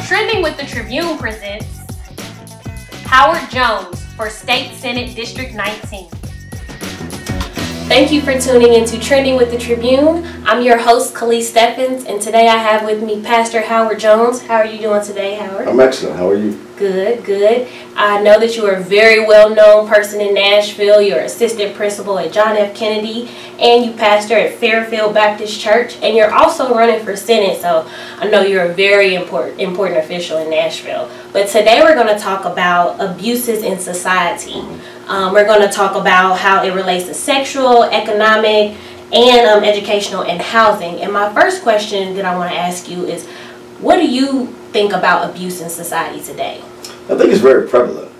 Trending with the Tribune presents Howard Jones for State Senate District 19. Thank you for tuning into Trending with the Tribune. I'm your host, Kaliss Stephens, and today I have with me Pastor Howard Jones. How are you doing today, Howard? I'm excellent. How are you? Good, good. I know that you are a very well-known person in Nashville. You're assistant principal at John F. Kennedy, and you pastor at Fairfield Baptist Church, and you're also running for Senate, so I know you're a very important official in Nashville. But today we're going to talk about abuses in society. We're going to talk about how it relates to sexual, economic, and educational and housing. And my first question that I want to ask you is, what do you think about abuse in society today? I think it's very prevalent,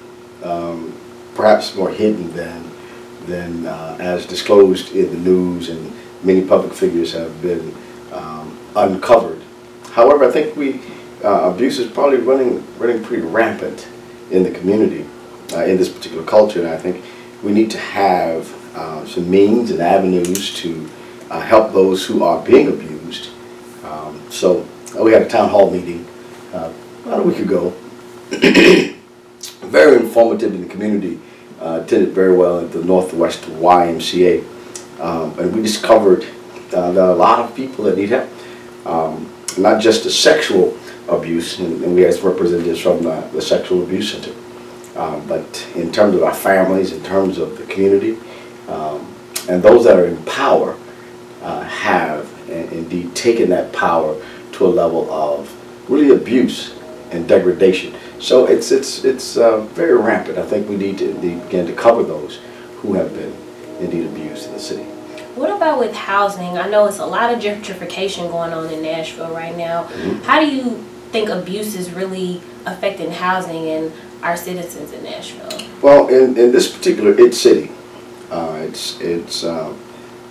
perhaps more hidden than as disclosed in the news, and many public figures have been uncovered. However, I think abuse is probably running pretty rampant in the community, in this particular culture, and I think we need to have some means and avenues to help those who are being abused. So we had a town hall meeting about a week ago, very informative in the community, attended very well at the Northwest YMCA, and we discovered there are a lot of people that need help, not just the sexual abuse, and we had representatives from the Sexual Abuse Center, but in terms of our families, in terms of the community, and those that are in power have indeed taken that power to a level of really abuse and degradation. So it's very rampant. I think we need to begin to cover those who have been indeed abused in the city. What about with housing? I know it's a lot of gentrification going on in Nashville right now. Mm-hmm. How do you think abuse is really affecting housing and our citizens in Nashville? Well, in this particular city, it's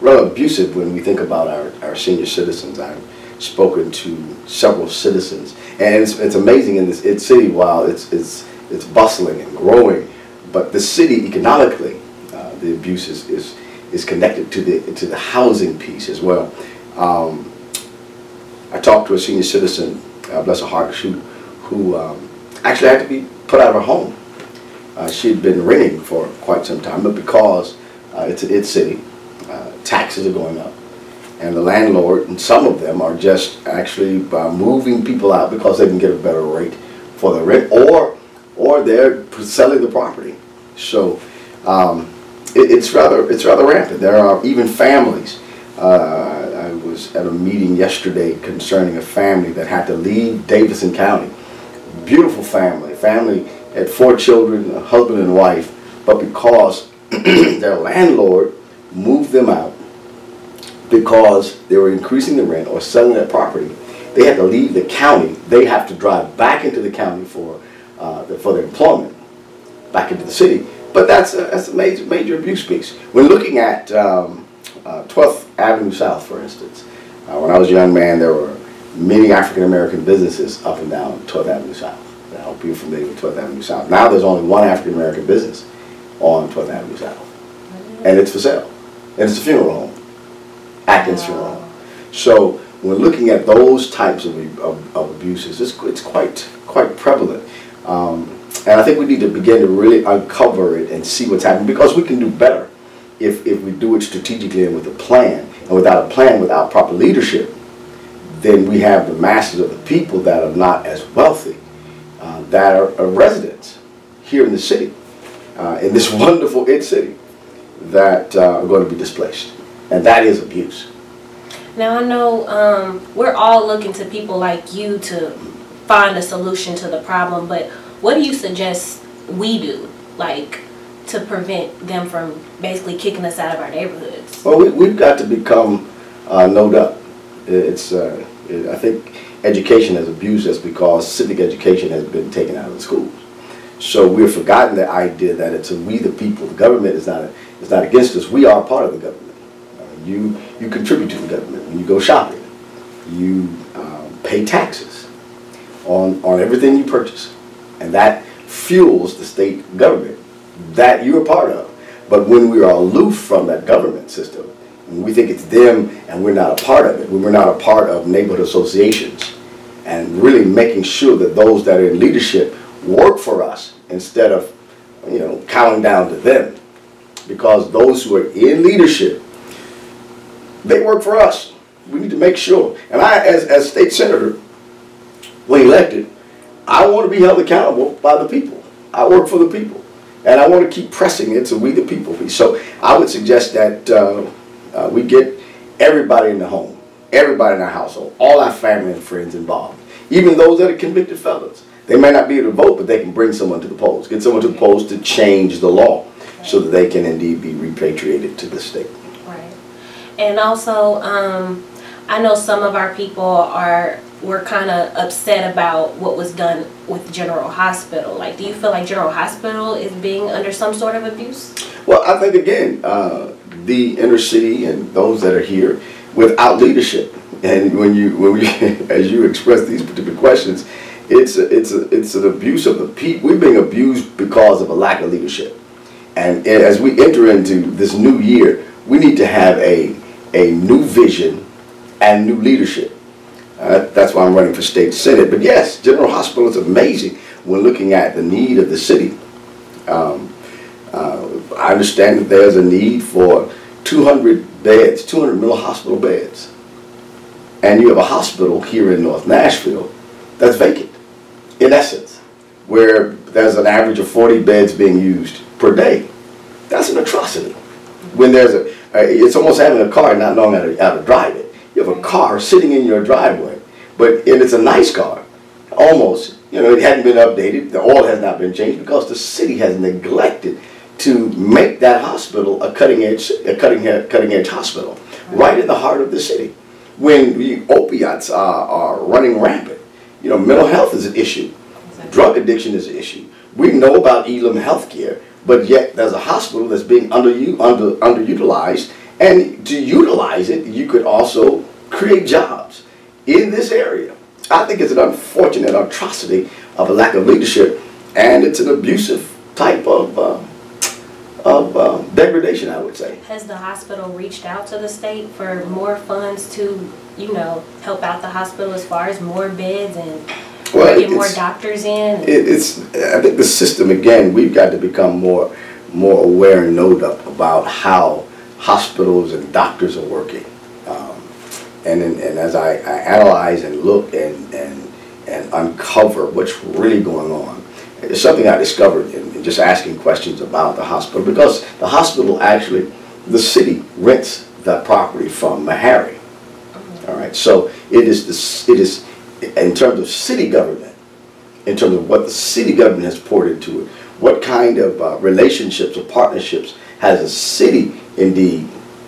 rather abusive when we think about our senior citizens. I've spoken to several citizens, and it's amazing in this city. While it's bustling and growing, but the city economically, the abuse is connected to the housing piece as well. I talked to a senior citizen, bless her heart, who actually had to be put out of her home. She had been renting for quite some time, but because it's an city, taxes are going up, and the landlord, and some of them are just actually moving people out because they can get a better rate for the rent, or they're selling the property. So it's rather rampant. There are even families. I was at a meeting yesterday concerning a family that had to leave Davidson County. Beautiful family had 4 children, a husband and wife, but because their landlord moved them out because they were increasing the rent or selling their property, they had to leave the county. They have to drive back into the county for their employment, back into the city. But that's a major abuse piece. When looking at 12th Avenue South, for instance, when I was a young man, there were many African American businesses up and down 12th Avenue South. I hope you're familiar with 12th Avenue South. Now there's only one African American business on 12th Avenue South, and it's for sale, and it's a funeral home, Atkins Funeral Home. So when looking at those types of abuses, it's quite prevalent. And I think we need to begin to really uncover it and see what's happening, because we can do better if we do it strategically and with a plan. And without a plan, without proper leadership, then we have the masses of the people that are not as wealthy, that are residents here in the city, in this wonderful city, that are going to be displaced. And that is abuse. Now I know we're all looking to people like you to find a solution to the problem, but what do you suggest we do, like, to prevent them from basically kicking us out of our neighborhoods? Well, we've got to become knowed up. I think education has abused us because civic education has been taken out of the schools. So we've forgotten the idea that it's we the people. The government is not against us. We are part of the government. You contribute to the government when you go shopping. You pay taxes on everything you purchase, and that fuels the state government that you're a part of. But when we are aloof from that government system, and we think it's them and we're not a part of it, when we're not a part of neighborhood associations, and really making sure that those that are in leadership work for us instead of, you know, counting down to them. Because those who are in leadership, they work for us. We need to make sure. And I, as state senator, when elected, I want to be held accountable by the people. I work for the people. And I want to keep pressing it so we the people be. So I would suggest that we get everybody in the home, everybody in our household, all our family and friends involved, even those that are convicted felons. They may not be able to vote, but they can bring someone to the polls, get someone to the polls to change the law so that they can indeed be repatriated to the state. Right. And also, I know some of our people were kind of upset about what was done with General Hospital. Like, do you feel like General Hospital is being under some sort of abuse? Well, I think, again, the inner city and those that are here without leadership, and when you as you express these particular questions, it's an abuse of the people. We're being abused because of a lack of leadership. And as we enter into this new year, we need to have a new vision and new leadership. That's why I'm running for state senate. But yes, General Hospital is amazing when looking at the need of the city. I understand that there's a need for 200 beds, 200 mental hospital beds. And you have a hospital here in North Nashville that's vacant, in essence, where there's an average of 40 beds being used per day. That's an atrocity. When there's it's almost having a car and not knowing how to drive it. You have a car sitting in your driveway, and it's a nice car, almost. You know, it hadn't been updated. The oil has not been changed because the city has neglected to make that hospital a cutting edge hospital, right in the heart of the city. When the opiates are running rampant, you know, mental health is an issue, drug addiction is an issue. We know about Elam Healthcare, but yet there's a hospital that's being underutilized, and to utilize it, you could also create jobs in this area. I think it's an unfortunate atrocity of a lack of leadership, and it's an abusive type of degradation, I would say. Has the hospital reached out to the state for more funds to, you know, help out the hospital as far as more beds and get more doctors in? I think the system, again, we've got to become more aware and know about how hospitals and doctors are working. And as I analyze and look and uncover what's really going on, it's something I discovered in just asking questions about the hospital, because the hospital actually, the city rents that property from Meharry. All right, so it is in terms of city government, in terms of what the city government has poured into it, what kind of relationships or partnerships has a city indeed,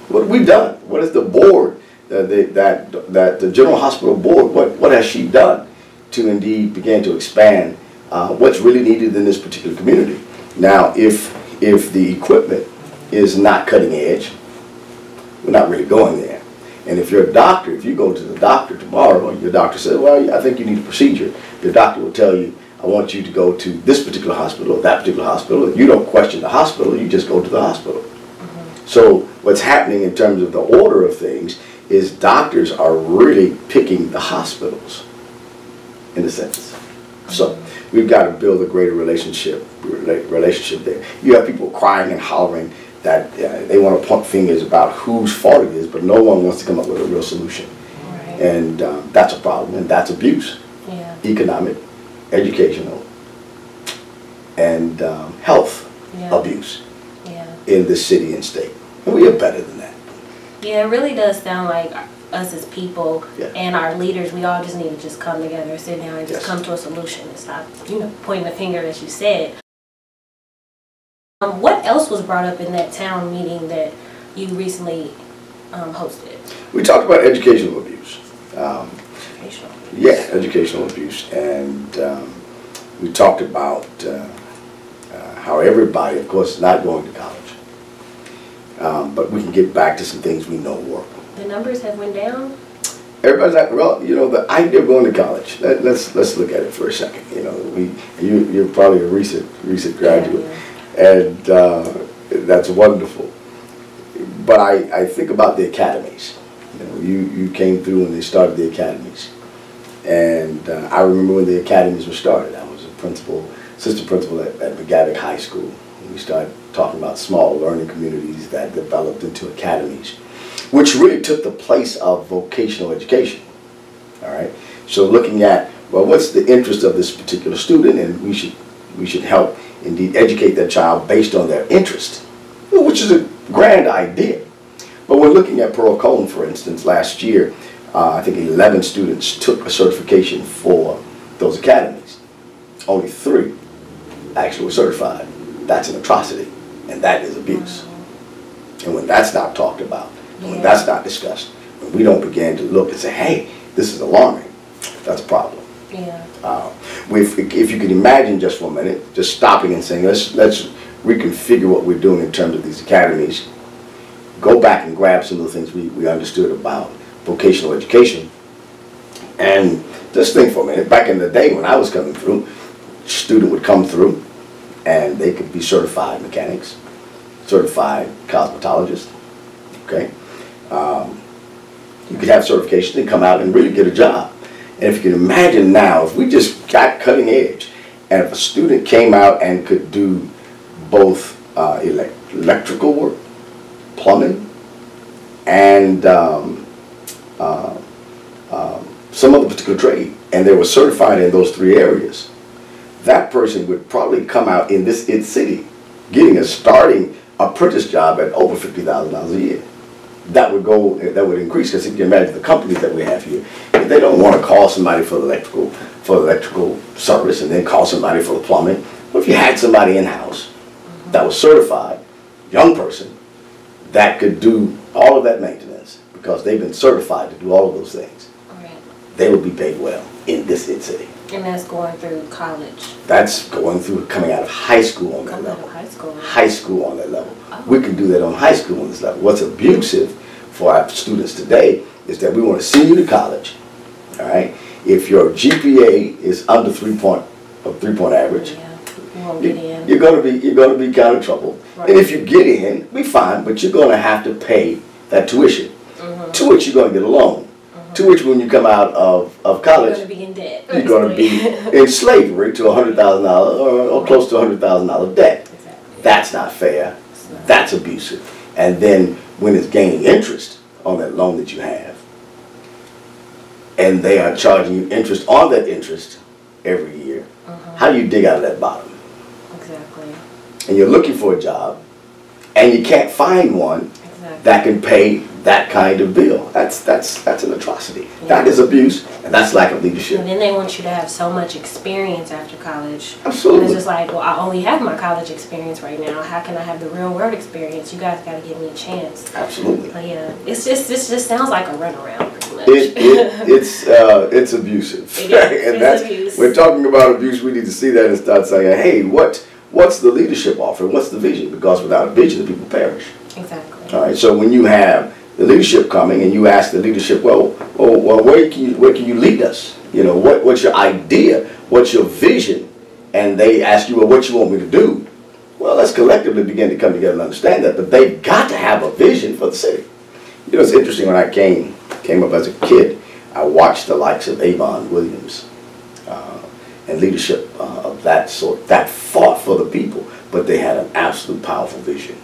what we've done, what is the board, the General Hospital Board, what has she done to indeed begin to expand what's really needed in this particular community. Now, if the equipment is not cutting edge, we're not really going there. And if you're a doctor, if you go to the doctor tomorrow and your doctor says, well, I think you need a procedure, your doctor will tell you, I want you to go to this particular hospital or that particular hospital. You don't question the hospital, you just go to the hospital. So what's happening in terms of the order of things is doctors are really picking the hospitals, in a sense. So we've got to build a greater relationship there. You have people crying and hollering that they want to point fingers about whose fault it is, but no one wants to come up with a real solution. Right. And that's a problem, and that's abuse. Yeah. Economic, educational, and health abuse in this city and state. And we are better than that. Yeah, it really does sound like us as people and our leaders, we all just need to just come together, sit down, and just come to a solution and stop, you know, pointing the finger, as you said. What else was brought up in that town meeting that you recently hosted? We talked about educational abuse. Educational abuse. Yeah, educational abuse. And we talked about how everybody, of course, is not going to college. But we can get back to some things we know work. The numbers have went down? Everybody's like, well, you know, the idea of going to college, let's look at it for a second. You know, you're probably a recent graduate. Yeah. And that's wonderful. But I think about the academies. You know, you came through when they started the academies. And I remember when the academies were started. I was a principal, assistant principal at McGavick High School. And we started talking about small learning communities that developed into academies, which really took the place of vocational education. All right. So looking at, well, what's the interest of this particular student, and we should help indeed educate that child based on their interest, which is a grand idea. But when looking at Pearl Cohn, for instance, last year, I think 11 students took a certification for those academies. Only 3 actually were certified. That's an atrocity, and that is abuse. And when that's not talked about, and when that's not discussed, when we don't begin to look and say, hey, this is alarming, that's a problem. Yeah. If you can imagine just for a minute, just stopping and saying, let's reconfigure what we're doing in terms of these academies, go back and grab some of the things we understood about vocational education, and just think for a minute, back in the day when I was coming through, a student would come through and they could be certified mechanics, certified cosmetologists, okay? You could have certification and come out and really get a job. And if you can imagine now, if we just got cutting edge, and if a student came out and could do both electrical work, plumbing, and some other particular trade, and they were certified in those 3 areas, that person would probably come out in this city getting a starting apprentice job at over $50,000 a year. That would increase, because if you can imagine the companies that we have here, if they don't want to call somebody for the electrical service and then call somebody for the plumbing. Well, if you had somebody in-house that was certified, young person, that could do all of that maintenance because they've been certified to do all of those things, they would be paid well in this city. And that's going through college. That's going through coming out of high school on that level. High school. High school on that level. Oh. We can do that on high school on this level. What's abusive for our students today is that we want to send you to college. All right. If your GPA is under 3-point average, you won't get in. You're going to be kind of trouble. Right. And if you get in, be fine, but you're going to have to pay that tuition. To which you're going to get a loan. To which, when you come out of college, you're going to be in debt. You're going to be in slavery to $100,000 or close to $100,000 debt. Exactly. That's not fair. That's abusive. And then when it's gaining interest on that loan that you have, and they are charging you interest on that interest every year, how do you dig out of that bottom? Exactly. And you're looking for a job, and you can't find one that can pay that kind of bill. That's an atrocity. Yeah. That is abuse, and that's lack of leadership. And then they want you to have so much experience after college. Absolutely. And it's just like, well, I only have my college experience right now. How can I have the real world experience? You guys got to give me a chance. Absolutely. But yeah, this just sounds like a runaround, pretty much. It's abusive. It is. And that's abuse. We're talking about abuse. We need to see that and start saying, hey, what's the leadership offering? What's the vision? Because without a vision, the people perish. Exactly. All right. So when you have the leadership coming and you ask the leadership, well, where can you lead us? You know, what's your idea? What's your vision? And they ask you, well, what you want me to do? Well, let's collectively begin to come together and understand that. But they've got to have a vision for the city. You know, it's interesting, when I came up as a kid, I watched the likes of Avon Williams and leadership of that sort that fought for the people, but they had an absolute powerful vision.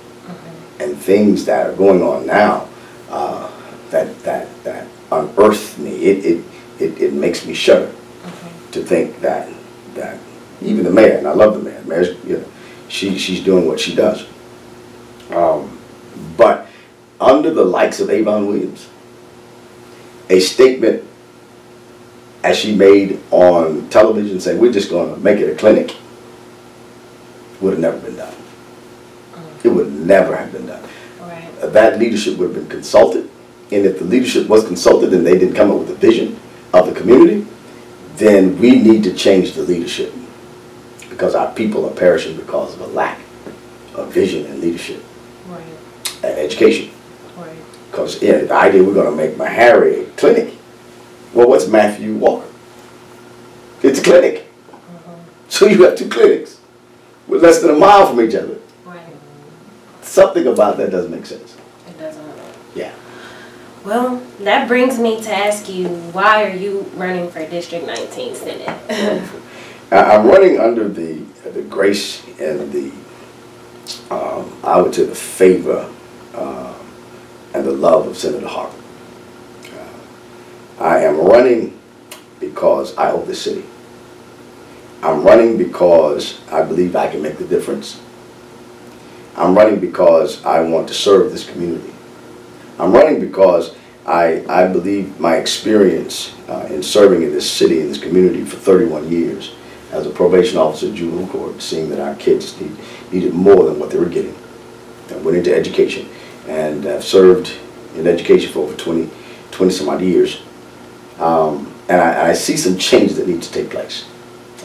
And things that are going on now that unearth me. It makes me shudder to think that even the mayor, and I love the mayor. The mayor's, you know, she's doing what she does. But under the likes of Avon Williams, a statement as she made on television saying we're just going to make it a clinic would have never been done. It would never have been done. Right. That leadership would have been consulted, and if the leadership was consulted and they didn't come up with a vision of the community, then we need to change the leadership, because our people are perishing because of a lack of vision and leadership. Right. And education. Right. Because the idea we're going to make Meharry a clinic. Well, what's Matthew Walker? It's a clinic. So you have 2 clinics with less than a mile from each other. Right. Something about that doesn't make sense. It doesn't. Yeah. Well, that brings me to ask you, why are you running for District 19 Senate? I'm running under the grace and the, I would say, the favor and the love of Senator Harper. I am running because I owe the city. I'm running because I believe I can make the difference. I'm running because I want to serve this community. I'm running because I believe my experience in serving in this city, in this community for 31 years as a probation officer at juvenile court, seeing that our kids needed more than what they were getting. I went into education and have served in education for over 20 some odd years. And I see some changes that need to take place.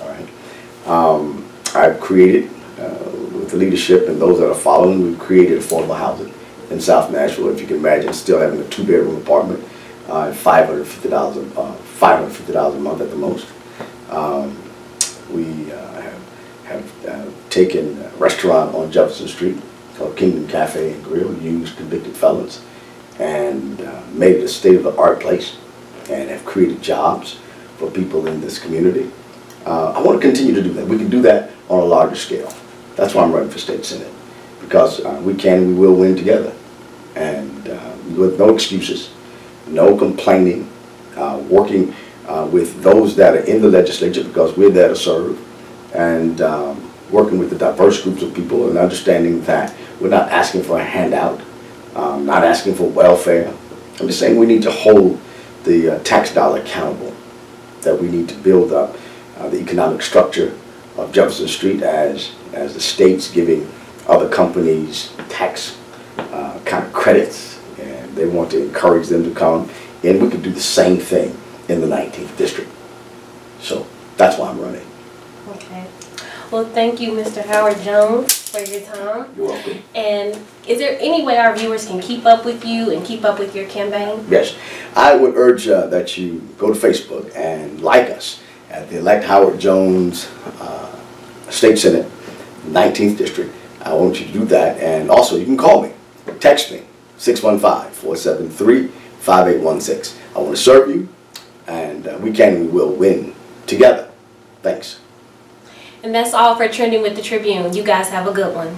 All right. I've created, with the leadership and those that are following, we've created affordable housing in South Nashville. If you can imagine, still having a 2-bedroom apartment at $550 a month at the most. We have taken a restaurant on Jefferson Street called Kingdom Cafe and Grill, used convicted felons, and made it a state-of-the-art place, and have created jobs for people in this community. I want to continue to do that. We can do that on a larger scale. That's why I'm running for state senate, because we can and we will win together, and with no excuses, no complaining, working with those that are in the legislature, because we're there to serve, and working with the diverse groups of people and understanding that we're not asking for a handout, not asking for welfare. I'm just saying we need to hold the tax dollar accountable, that we need to build up the economic structure of Jefferson Street as the state's giving other companies tax kind of credits, and they want to encourage them to come, and we could do the same thing in the 19th district. So that's why I'm running. Okay. Well, thank you, Mr. Howard Jones, for your time. You're welcome. And is there any way our viewers can keep up with you and keep up with your campaign? Yes. I would urge that you go to Facebook and like us at the Elect Howard Jones State Senate, 19th District. I want you to do that. And also, you can call me, text me, 615-473-5816. I want to serve you, and we can and we will win together. Thanks. And that's all for Trending with the Tribune. You guys have a good one.